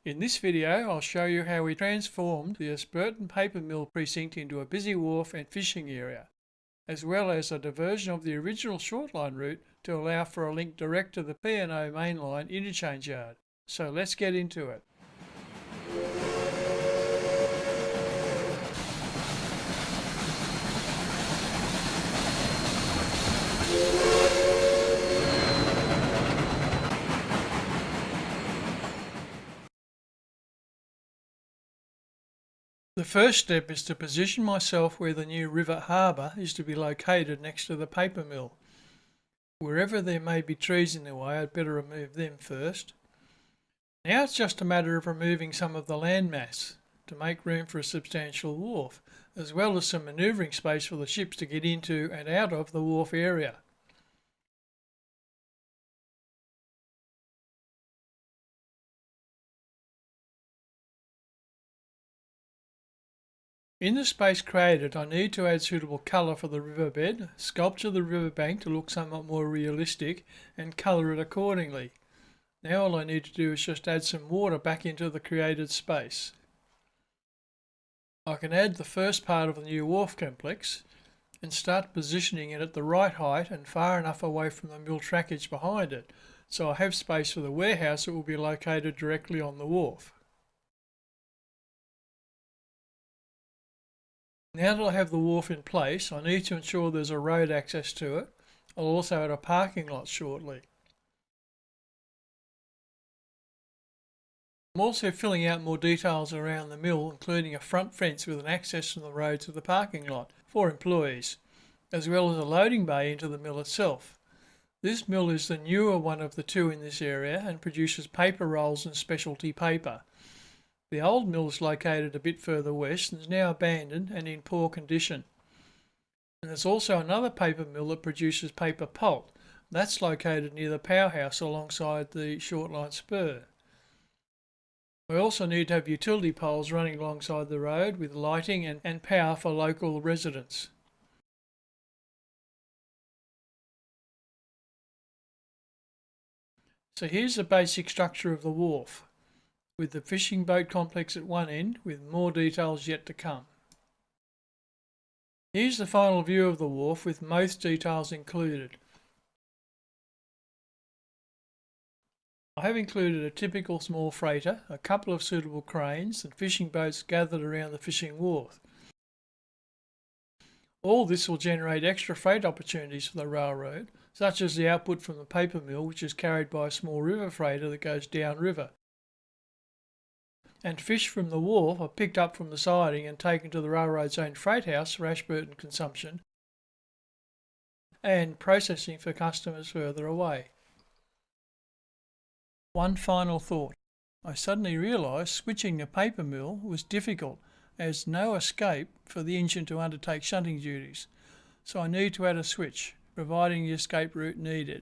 In this video, I'll show you how we transformed the Ashburton paper mill precinct into a busy wharf and fishing area, as well as a diversion of the original shortline route to allow for a link direct to the P&O mainline interchange yard. So let's get into it. The first step is to position myself where the new river harbour is to be located next to the paper mill. Wherever there may be trees in the way, I'd better remove them first. Now it's just a matter of removing some of the land mass to make room for a substantial wharf, as well as some manoeuvring space for the ships to get into and out of the wharf area. In the space created, I need to add suitable colour for the riverbed, sculpture the riverbank to look somewhat more realistic, and colour it accordingly. Now all I need to do is just add some water back into the created space. I can add the first part of the new wharf complex and start positioning it at the right height and far enough away from the mill trackage behind it, so I have space for the warehouse that will be located directly on the wharf. Now that I have the wharf in place, I need to ensure there's a road access to it. I'll also add a parking lot shortly. I'm also filling out more details around the mill, including a front fence with an access from the road to the parking lot for employees, as well as a loading bay into the mill itself. This mill is the newer one of the two in this area and produces paper rolls and specialty paper. The old mill is located a bit further west and is now abandoned and in poor condition. And there's also another paper mill that produces paper pulp. That's located near the powerhouse alongside the shortline spur. We also need to have utility poles running alongside the road with lighting and power for local residents. So here's the basic structure of the wharf, with the fishing boat complex at one end, with more details yet to come. Here's the final view of the wharf with most details included. I have included a typical small freighter, a couple of suitable cranes and fishing boats gathered around the fishing wharf. All this will generate extra freight opportunities for the railroad, such as the output from the paper mill, which is carried by a small river freighter that goes downriver. And fish from the wharf are picked up from the siding and taken to the railroad's own freight house for Ashburton consumption and processing for customers further away. One final thought. I suddenly realised switching the paper mill was difficult, as no escape for the engine to undertake shunting duties, so I need to add a switch, providing the escape route needed.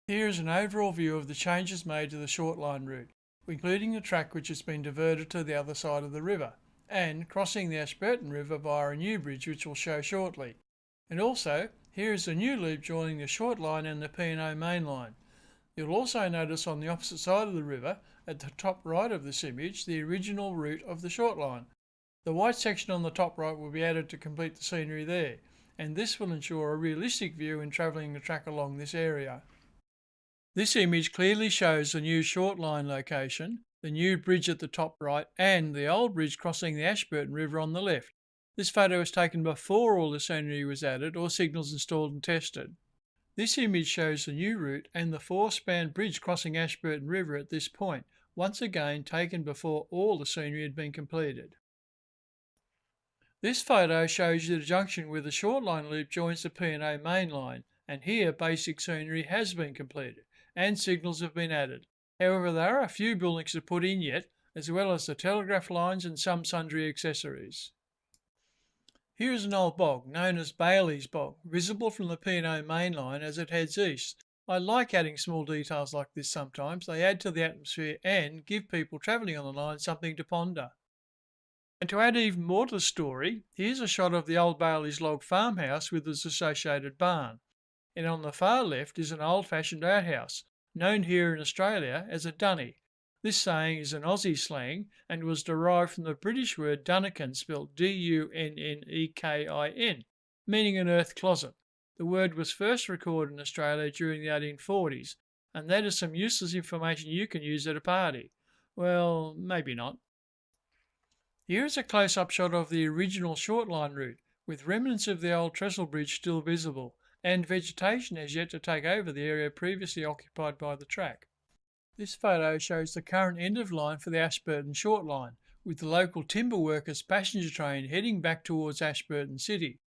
Here is an overall view of the changes made to the shortline route, including the track which has been diverted to the other side of the river, and crossing the Ashburton River via a new bridge which we'll show shortly. And also, here is the new loop joining the shortline and the P&O mainline. You'll also notice on the opposite side of the river, at the top right of this image, the original route of the shortline. The white section on the top right will be added to complete the scenery there, and this will ensure a realistic view in travelling the track along this area. This image clearly shows the new shortline location, the new bridge at the top right, and the old bridge crossing the Ashburton River on the left. This photo was taken before all the scenery was added or signals installed and tested. This image shows the new route and the four-span bridge crossing Ashburton River at this point, once again taken before all the scenery had been completed. This photo shows you the junction where the shortline loop joins the P&O mainline, and here basic scenery has been completed and signals have been added. However, there are a few buildings to put in yet, as well as the telegraph lines and some sundry accessories. Here is an old bog, known as Bailey's Bog, visible from the P&O mainline as it heads east. I like adding small details like this sometimes. They add to the atmosphere and give people travelling on the line something to ponder. And to add even more to the story, here's a shot of the old Bailey's log farmhouse with its associated barn. And on the far left is an old-fashioned outhouse, known here in Australia as a dunny. This saying is an Aussie slang and was derived from the British word dunnikin, spelled D-U-N-N-E-K-I-N, meaning an earth closet. The word was first recorded in Australia during the 1840s, and that is some useless information you can use at a party. Well, maybe not. Here is a close-up shot of the original shortline route, with remnants of the old trestle bridge still visible, and vegetation has yet to take over the area previously occupied by the track. This photo shows the current end of line for the Ashburton shortline, with the local timber workers' passenger train heading back towards Ashburton City.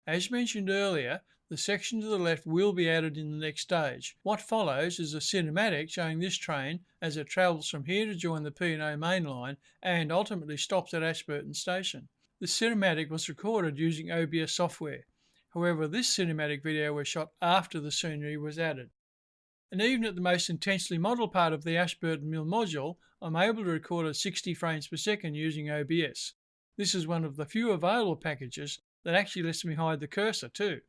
As mentioned earlier, the section to the left will be added in the next stage. What follows is a cinematic showing this train as it travels from here to join the P&O main line and ultimately stops at Ashburton Station. The cinematic was recorded using OBS software. However, this cinematic video was shot after the scenery was added. And even at the most intensely modelled part of the Ashburton Mill Module, I'm able to record at 60 frames per second using OBS. This is one of the few available packages that actually lets me hide the cursor too.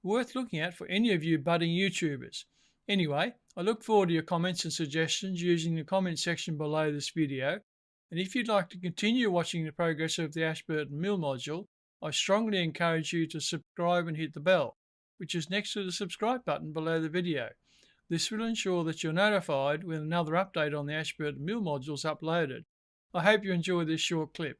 Worth looking at for any of you budding YouTubers. Anyway, I look forward to your comments and suggestions using the comment section below this video. And if you'd like to continue watching the progress of the Ashburton Mill Module, I strongly encourage you to subscribe and hit the bell, which is next to the subscribe button below the video. This will ensure that you're notified when another update on the Ashburton Mill Module is uploaded. I hope you enjoyed this short clip.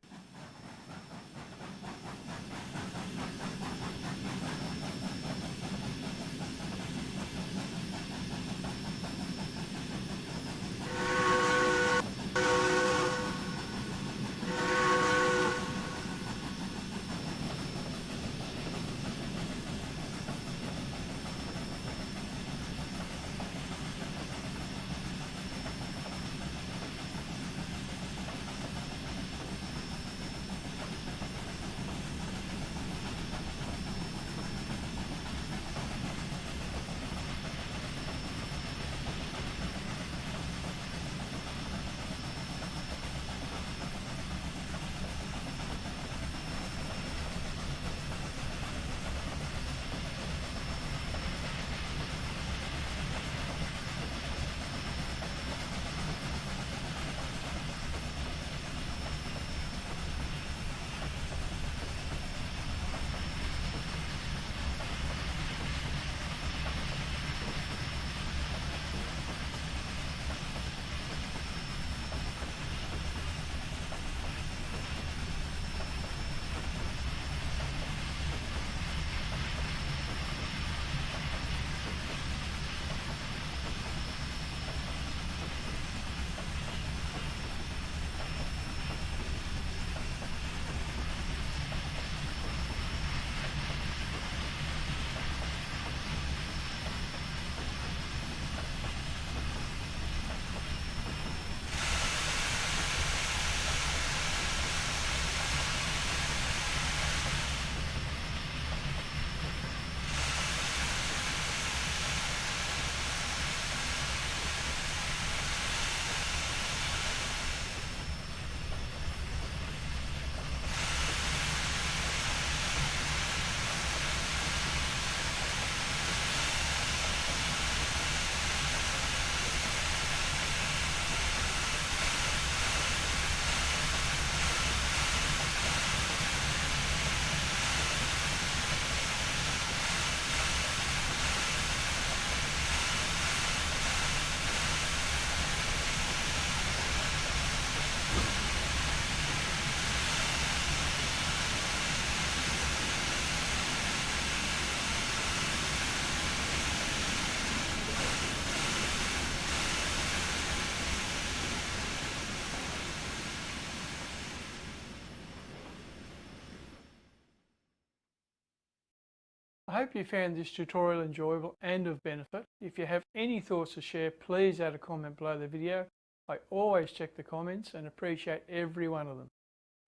I hope you found this tutorial enjoyable and of benefit. If you have any thoughts to share, please add a comment below the video. I always check the comments and appreciate every one of them.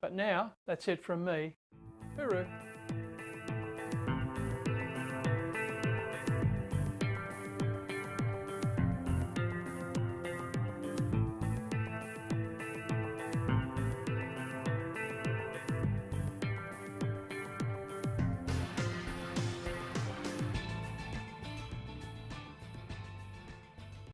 But now, that's it from me. Hooroo!